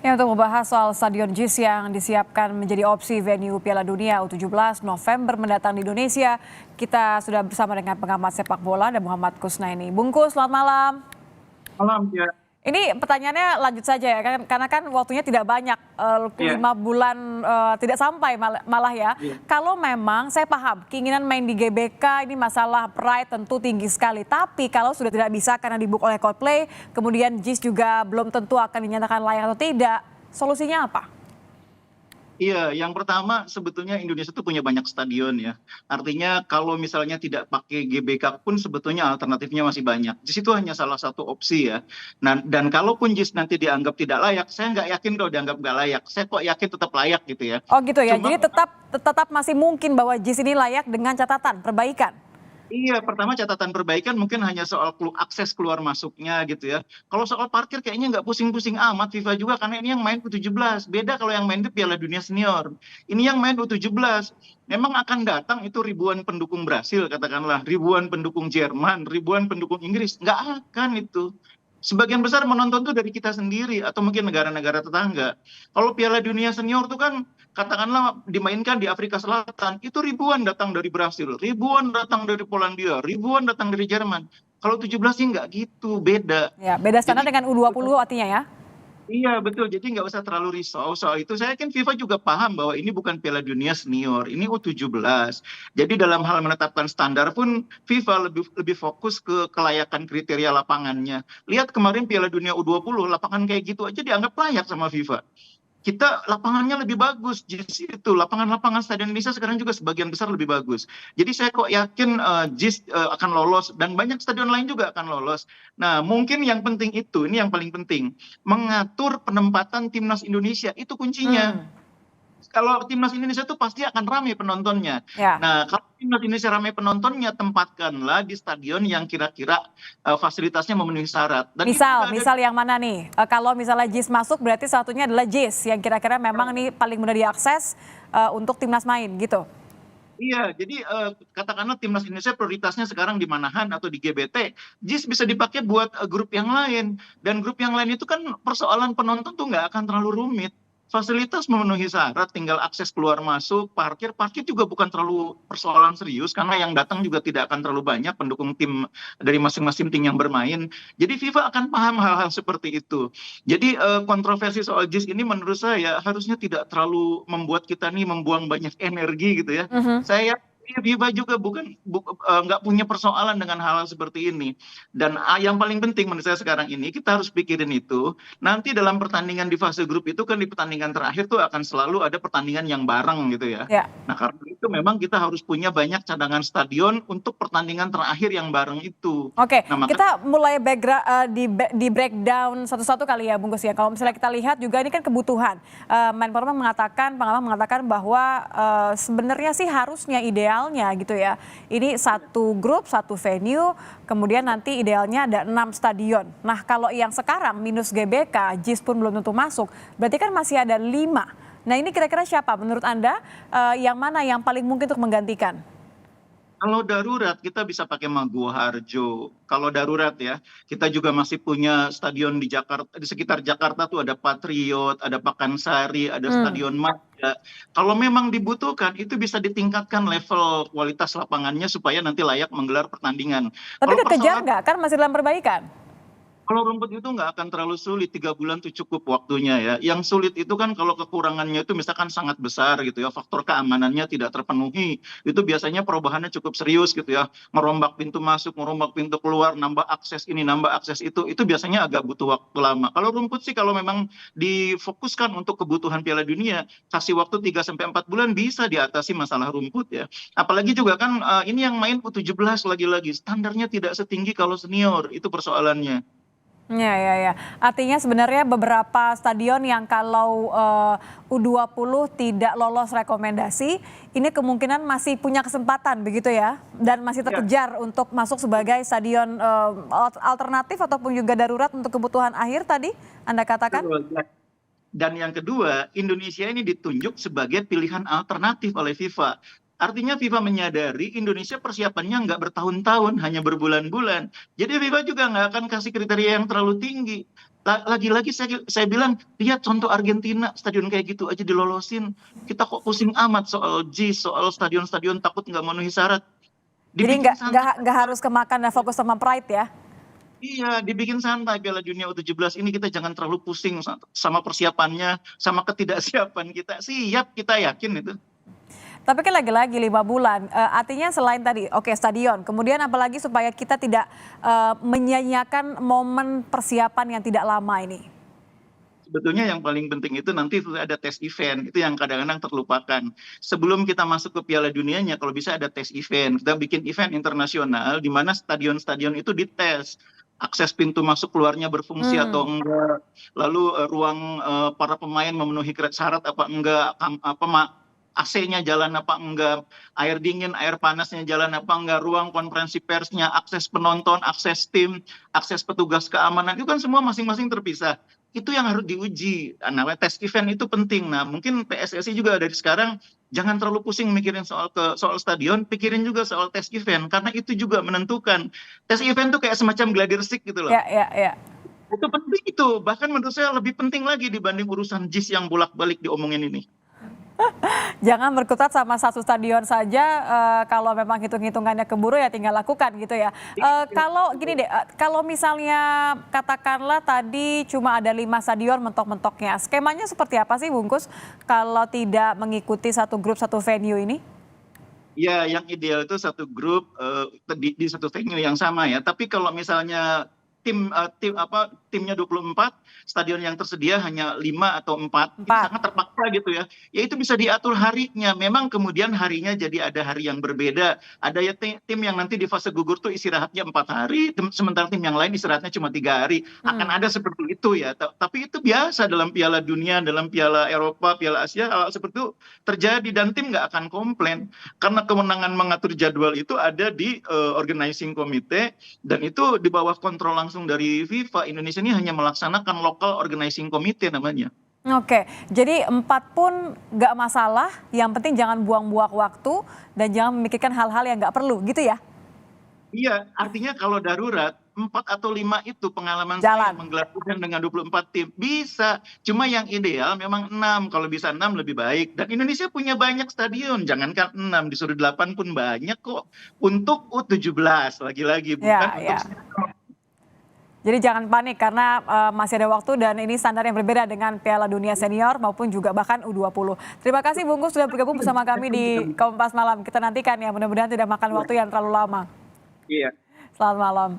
Ya, untuk membahas soal Stadion JIS yang disiapkan menjadi opsi venue Piala Dunia U17 November mendatang di Indonesia, kita sudah bersama dengan pengamat sepak bola dan Muhammad Kusnaini. Bungkus, selamat malam. Malam ya. Ini pertanyaannya lanjut saja ya, karena kan waktunya tidak banyak, Iya, 5 bulan tidak sampai malah ya. iya. Kalau memang saya paham keinginan main di GBK ini masalah pride tentu tinggi sekali. Tapi kalau sudah tidak bisa karena dibook oleh Coldplay, kemudian JIS juga belum tentu akan dinyatakan layak atau tidak, solusinya apa? Iya, yang pertama sebetulnya Indonesia itu punya banyak stadion ya. Artinya kalau misalnya tidak pakai GBK pun sebetulnya alternatifnya masih banyak. Di situ hanya salah satu opsi ya. Nah, dan kalaupun JIS nanti dianggap tidak layak, saya nggak yakin kalau dianggap nggak layak. Saya kok yakin tetap layak gitu ya. Oh gitu ya, Cuma jadi tetap masih mungkin bahwa JIS ini layak dengan catatan perbaikan. iya, pertama catatan perbaikan mungkin hanya soal akses keluar masuknya gitu ya. Kalau soal parkir kayaknya nggak pusing-pusing amat FIFA juga karena ini yang main U17. Beda kalau yang main di Piala Dunia Senior. Ini yang main U17. Memang akan datang itu ribuan pendukung Brasil katakanlah, ribuan pendukung Jerman, ribuan pendukung Inggris. Nggak akan itu. Sebagian besar menonton tuh dari kita sendiri atau mungkin negara-negara tetangga. Kalau Piala Dunia Senior tuh kan katakanlah dimainkan di Afrika Selatan, itu ribuan datang dari Brasil, ribuan datang dari Polandia, ribuan datang dari Jerman. Kalau 17 sih nggak gitu, beda. Ya, beda standar Jadi dengan U20 artinya ya. iya betul, jadi nggak usah terlalu risau soal itu. Saya yakin FIFA juga paham bahwa ini bukan Piala Dunia Senior, ini U17. Jadi dalam hal menetapkan standar pun FIFA lebih lebih fokus ke kelayakan kriteria lapangannya. Lihat kemarin Piala Dunia U20, lapangan kayak gitu aja dianggap layak sama FIFA. Kita lapangannya lebih bagus, JIS itu lapangan-lapangan Stadion Indonesia sekarang juga sebagian besar lebih bagus. Jadi saya kok yakin JIS akan lolos dan banyak stadion lain juga akan lolos. Nah, mungkin yang penting itu, ini yang paling penting, mengatur penempatan timnas Indonesia itu kuncinya. Hmm, Kalau timnas Indonesia itu pasti akan ramai penontonnya. ya. Nah, kalau timnas Indonesia ramai penontonnya, tempatkanlah di stadion yang kira-kira fasilitasnya memenuhi syarat. Dan itu Misal, udah ada. misal yang mana nih? Kalau misalnya JIS masuk berarti satunya adalah JIS yang kira-kira memang nih paling mudah diakses untuk timnas main gitu. Iya, jadi katakanlah timnas Indonesia prioritasnya sekarang di Manahan atau di GBT, JIS bisa dipakai buat grup yang lain. Dan grup yang lain itu kan persoalan penonton tuh nggak akan terlalu rumit. Fasilitas memenuhi syarat, tinggal akses keluar masuk, parkir. Parkir juga bukan terlalu persoalan serius, karena yang datang juga tidak akan terlalu banyak pendukung tim dari masing-masing tim yang bermain. Jadi FIFA akan paham hal-hal seperti itu. Jadi kontroversi soal JIS ini menurut saya harusnya tidak terlalu membuat kita nih membuang banyak energi gitu ya. Mhm. Saya FIFA juga nggak punya persoalan dengan hal-hal seperti ini. Dan yang paling penting menurut saya sekarang ini kita harus pikirin itu. Nanti dalam pertandingan di fase grup itu kan di pertandingan terakhir tuh akan selalu ada pertandingan yang bareng gitu ya. Ya. Nah karena itu memang kita harus punya banyak cadangan stadion untuk pertandingan terakhir yang bareng itu. Oke, Nah maka kita mulai di breakdown satu-satu kali ya, Bungkus ya. Kalau misalnya kita lihat juga ini kan kebutuhan. Menpora mengatakan, pengamat mengatakan bahwa sebenarnya sih harusnya idealnya gitu ya. Ini satu grup, satu venue, kemudian nanti idealnya ada 6 stadion. Nah kalau yang sekarang minus GBK, JIS pun belum tentu masuk, berarti kan masih ada 5. Nah ini kira-kira siapa menurut Anda yang mana yang paling mungkin untuk menggantikan? kalau darurat kita bisa pakai Maguwo Harjo. Kalau darurat ya, kita juga masih punya stadion di Jakarta, di sekitar Jakarta tuh ada Patriot, ada Pakansari, ada Hmm. Stadion Madia. Kalau memang dibutuhkan, itu bisa ditingkatkan level kualitas lapangannya supaya nanti layak menggelar pertandingan. Tapi Kalau kekejar persoalan nggak? Kan masih dalam perbaikan. kalau rumput itu nggak akan terlalu sulit, 3 bulan tuh cukup waktunya ya. Yang sulit itu kan kalau kekurangannya itu misalkan sangat besar gitu ya, faktor keamanannya tidak terpenuhi. Itu biasanya perubahannya cukup serius gitu ya. Merombak pintu masuk, merombak pintu keluar, nambah akses ini, nambah akses itu biasanya agak butuh waktu lama. Kalau rumput sih kalau memang difokuskan untuk kebutuhan Piala Dunia, kasih waktu 3 sampai 4 bulan bisa diatasi masalah rumput ya. Apalagi juga kan ini yang main U17 lagi-lagi, standarnya tidak setinggi kalau senior, itu persoalannya. Ya, ya, ya. Artinya sebenarnya beberapa stadion yang kalau U20 tidak lolos rekomendasi, ini kemungkinan masih punya kesempatan begitu ya, dan masih Ya, terkejar untuk masuk sebagai stadion alternatif ataupun juga darurat untuk kebutuhan akhir tadi Anda katakan? betul. Dan yang kedua, Indonesia ini ditunjuk sebagai pilihan alternatif oleh FIFA. Artinya FIFA menyadari Indonesia persiapannya nggak bertahun-tahun, hanya berbulan-bulan. Jadi FIFA juga nggak akan kasih kriteria yang terlalu tinggi. Lagi-lagi saya bilang, lihat contoh Argentina, stadion kayak gitu aja dilolosin. Kita kok pusing amat soal JIS, soal stadion-stadion takut nggak memenuhi syarat. Jadi Dibikin santai. nggak harus kemakan dan fokus sama pride ya. Iya, dibikin santai Piala Dunia U17 ini, kita jangan terlalu pusing sama persiapannya, sama ketidaksiapan kita. Siap, kita yakin itu. Tapi kan lagi-lagi 5 bulan, artinya selain tadi, oke stadion, kemudian apalagi supaya kita tidak menyia-nyiakan momen persiapan yang tidak lama ini. Sebetulnya yang paling penting itu nanti ada tes event, itu yang kadang-kadang terlupakan. Sebelum kita masuk ke Piala Dunianya, kalau bisa ada tes event. Kita bikin event internasional di mana stadion-stadion itu dites. Akses pintu masuk keluarnya berfungsi atau enggak, lalu ruang para pemain memenuhi syarat apa enggak, AC-nya jalan apa enggak, air dingin, air panasnya jalan apa enggak, ruang konferensi persnya, akses penonton, akses tim, akses petugas keamanan, itu kan semua masing-masing terpisah. Itu yang harus diuji. Namanya tes event itu penting. Nah, mungkin PSSI juga dari sekarang jangan terlalu pusing mikirin soal stadion, pikirin juga soal tes event, karena itu juga menentukan. Tes event tuh kayak semacam gladiresik gitu loh. Ya, ya, ya. Itu penting itu. Bahkan menurut saya lebih penting lagi dibanding urusan JIS yang bolak-balik diomongin ini. Jangan berkutat sama satu stadion saja, kalau memang hitung-hitungannya keburu ya tinggal lakukan gitu ya. Kalau gini deh, kalau misalnya katakanlah tadi cuma ada 5 stadion mentok-mentoknya, skemanya seperti apa sih Bungkus kalau tidak mengikuti satu grup satu venue ini? Ya, yang ideal itu satu grup di satu venue yang sama ya. Tapi kalau misalnya timnya 24, stadion yang tersedia hanya 5 atau 4, itu sangat terpaksa gitu ya. Ya itu bisa diatur harinya. Memang kemudian harinya jadi ada hari yang berbeda. Ada ya tim yang nanti di fase gugur tuh istirahatnya 4 hari, sementara tim yang lain istirahatnya cuma 3 hari. Akan ada seperti itu ya. Tapi itu biasa dalam Piala Dunia, dalam Piala Eropa, Piala Asia, hal seperti itu terjadi dan tim nggak akan komplain. Karena kewenangan mengatur jadwal itu ada di organizing committee, dan itu di bawah kontrol langsung dari FIFA. Indonesia ini hanya melaksanakan local organizing committee namanya. Oke, jadi 4 pun nggak masalah, yang penting jangan buang-buang waktu dan jangan memikirkan hal-hal yang nggak perlu gitu ya? Iya, artinya kalau darurat 4 atau 5 itu pengalaman saya Jalan. menggelar event dengan 24 tim bisa. Cuma yang ideal memang 6, kalau bisa 6 lebih baik. Dan Indonesia punya banyak stadion, jangankan 6, disuruh 8 pun banyak kok. Untuk U17 lagi-lagi, bukan Ya. untuk. Jadi jangan panik karena masih ada waktu dan ini standar yang berbeda dengan Piala Dunia Senior maupun juga bahkan U20. Terima kasih Bungkus sudah bergabung bersama kami di Kompas Malam. Kita nantikan ya, mudah-mudahan tidak makan waktu yang terlalu lama. Iya. Selamat malam.